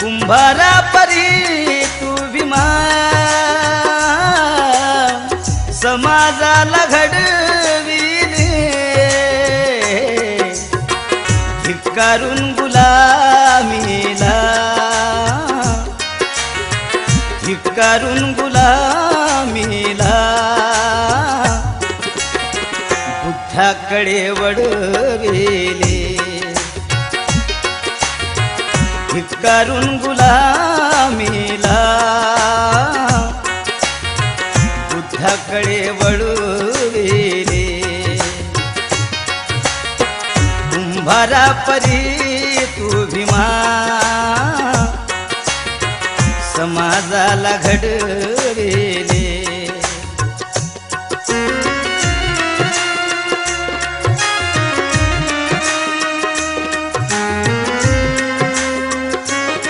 कुंभारा परी तू भीमा समाजाला घडविले धिक्कारून गुलामीला धिक्कारून गुलामीला बुद्धाकडे वळविले धिक्कारून गुलामीला बुद्धाकडे वळविले कुंभारा परी तू भीमा समाजाला घडविले